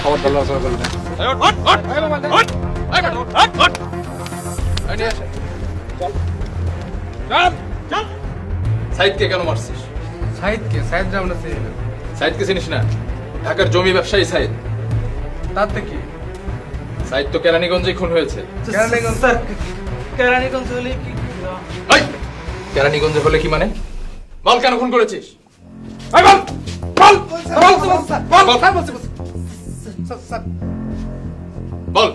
খবর দল্লা সর করলে সাইদকে কেন মারছিস? সাইদ আমরা চিনি না। সাইদকে চিনিস না? ঢাকার জমি ব্যবসায়ী সাইদ। তাতে কি? সাইদ তো কেরানীগঞ্জে খুন হয়েছে। কেরানীগঞ্জ স্যার, কেরানীগঞ্জ হলে কি? এই, কেরানীগঞ্জে হলে কি মানে? বল কেন খুন করেছিস? এই বল, বল, বল, বল, বল।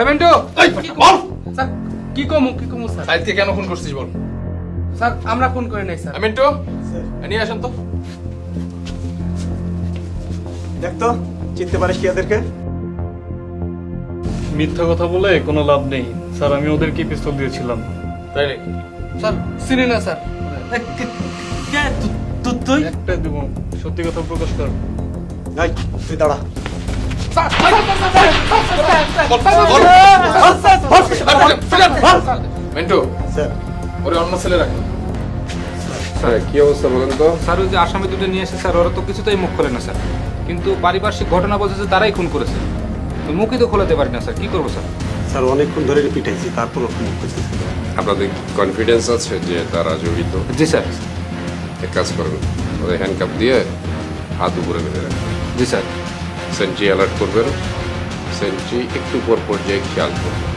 মিন্টু, এই, বল। স্যার কি কমু স্যার? সাইদকে কেন খুন করছিস বল? স্যার আমরা ফোন করে নাই স্যার। মিন্টু, নিয়ে আসেন তো। দেখতো চিনতে পারিস কি এদেরকে? মিথ্যা কথা বলে কোনো লাভ নেই স্যার, আমি ওদেরকে পিস্তল দিয়েছিলাম। তাই নাকি? স্যার চিনি না স্যার। তুই একটা দেবো, সত্যি কথা প্রকাশ কর। এই তুই দাঁড়া। মিন্টু, স্যার ওরে অন্য ছেলে রাখেন। কি অবস্থা বলেন তো? স্যার ওই যে আসামি দুটো নিয়ে এসে স্যার ওরা তো কিছুতেই মুখ খোলে না স্যার, কিন্তু পারিপার্শ্বিক ঘটনা বলছে যে তারাই খুন করেছে। তো মুখই তো খোলাতে পারি না স্যার, কি করবো স্যার? স্যার অনেকক্ষণ ধরে পিটাইছি, তারপর মুখ খুঁজতেছি। আপনাদের কনফিডেন্স আছে যে তারা জড়িত? জি স্যার। এক কাজ করুন, ওদের হ্যান্ডকাপ দিয়ে হাত উপরে বেঁধে রাখবেন। জি স্যার। সেন্ট্রি অ্যালার্ট করবেন, সেন্ট্রি একটু পর পর্যায়ে খেয়াল করবেন।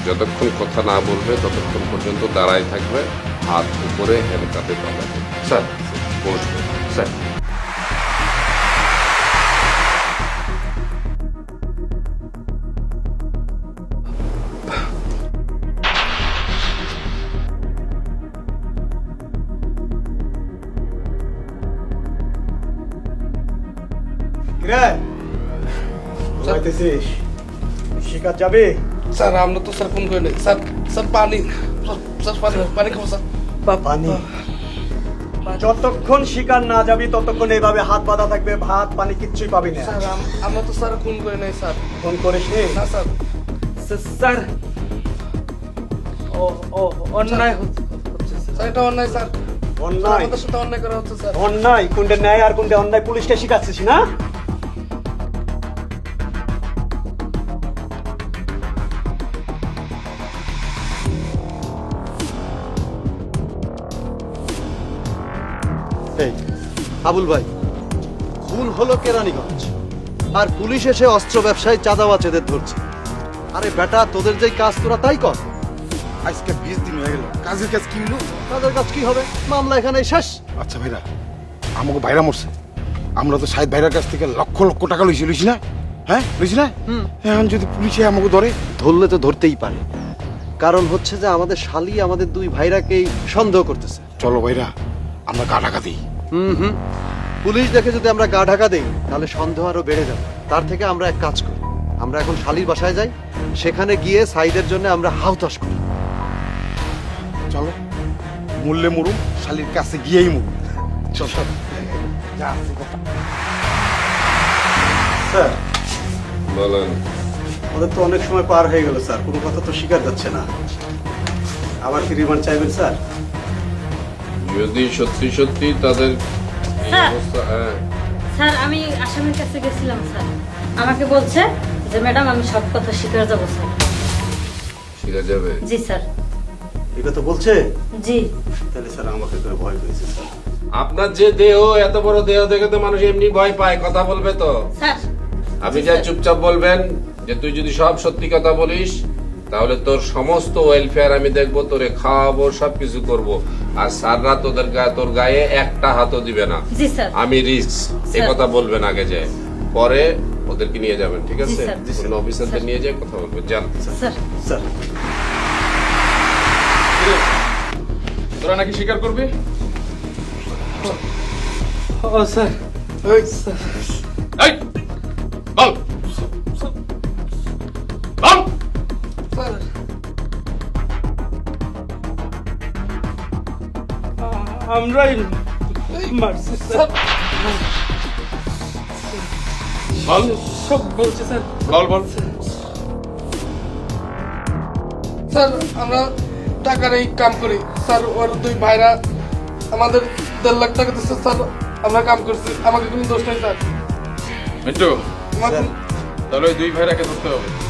যতক্ষণ কথা না বলবে ততক্ষণ পর্যন্ত দাঁড়ায় থাকবে, হাত উপরে হ্যান্ডকাপে বাঁধা থাকবে। স্যার। বসবে। স্যার। কিরে যাইতেছিস? শিকার যাবে? স্যার আমরা তো স্যার ফোন করে নাই স্যার। স্যার পানি, স্যার পানি খাবো স্যার। পানি? যতক্ষণ শিকার না যাবি ততক্ষণ এইভাবে হাত বাঁধা থাকবে, ভাত পানি কিচ্ছুই পাবি না। স্যার আমরা তো স্যার ফোন করে নাই স্যার। ফোন করিস নি? না স্যার। স্যার অন্যায় হচ্ছে স্যার, এটা অন্যায় স্যার। অন্যায়? আমাদের সাথে অন্যায় করা হচ্ছে স্যার। অন্যায় কোনটা ন্যায় আর কোনটা অন্যায় পুলিশকে শিখাচ্ছিস না? এই আবুল ভাই, খুন হলো কেরানীগঞ্জ, আর পুলিশ এসে অস্ত্র ব্যবসায়ী চাঁদাবাজেদের ধরছে। আরে বেটা, তোদের যেই কাজ তোরা তাই কর। আজকে 20 দিন হয়ে গেল, কাজের কাজ কি হলো? তাদের কাজ কি হবে? মামলা এখানেই শেষ। আচ্ছা ভাইরা, আমাকে ভাইরা মরছে, আমরা তো সাহেব ভাইরার কাছ থেকে লক্ষ লক্ষ টাকা লইছি না? হ্যাঁ লইছি না? এখন যদি পুলিশে আমাকে ধরে? ধরলে তো ধরতেই পারে, কারণ হচ্ছে যে আমাদের শালি আমাদের দুই ভাইরাকেই সন্দেহ করতেছে। চলো ভাইরা, আমরা গা ঢাকা দিই। পুলিশ দেখে যদি আমরা গা ঢাকা দেই তাহলে সন্দেহ আরো বেড়ে যাবে। তার থেকে আমরা এক কাজ করি, আমরা এখন শালির বাসায় যাই, সেখানে গিয়ে সাইদের জন্য আমরা হাউতাশ করি। চলো, মরলে মরুম, শালির কাছে গিয়েই মরুম। চল যা আছে কথা। স্যার বলেন। ওদের তো অনেক সময় পার হয়ে গেল স্যার, কোনো কথা তো শিকার যাচ্ছে না। আবার কি রিমান্ড চাইবেন স্যার? যদি সত্যি সত্যি তাদের এই স্যার। অবস্থা, হ্যাঁ স্যার আমি আসামির কাছে গেছিলাম স্যার, আমাকে বলছে যে ম্যাডাম আমি সব কথা স্বীকার যাবো স্যার। শিখা যাবে? জি স্যার। এটা তো বলছে? জি। তাহলে স্যার আমাকে করে ভয় পেয়েছে স্যার। আপনার যে দেহ, এত বড় দেহ দেখে তো মানুষ এমনি ভয় পায়, কথা বলবে তো। স্যার আপনি জি, যা স্যার। চুপচাপ বলবেন যে তুই যদি সব সত্যি কথা বলিস তাহলে তোর সমস্ত ওয়েলফেয়ার আমি দেখবো, তোরে খাওয়াবো, সবকিছু করব। আর স্যাররা তোর গায়ে একটা হাতও দিবে না। জি স্যার। আমি রিস্ক, এই স্যার। কথা বলবেন আগে যায়, পরে ওদেরকে নিয়ে যাবেন, ঠিক আছে? স্যার, জি, অন্য অফিসারদের নিয়ে যায় কথা বলবেন, যান। স্যার। স্যার তোরা নাকি স্বীকার করবি? ও স্যার। এই, বল, বল। স্যার আমরাই মারছি স্যার। বল, সব বলছে স্যার। বল, বল। স্যার আমরা টাকার এই কাম করি স্যার। ওর দুই ভাইরা আমাদের 1.5 লাখ টাকা দিচ্ছে স্যার। আমরা কাম করছি, আমাকে কোনো দোষ নেই স্যার। মিন্টু আমার স্যার। কোনো- তাহলে ওই দুই ভাইরাকে ধরতে হবে।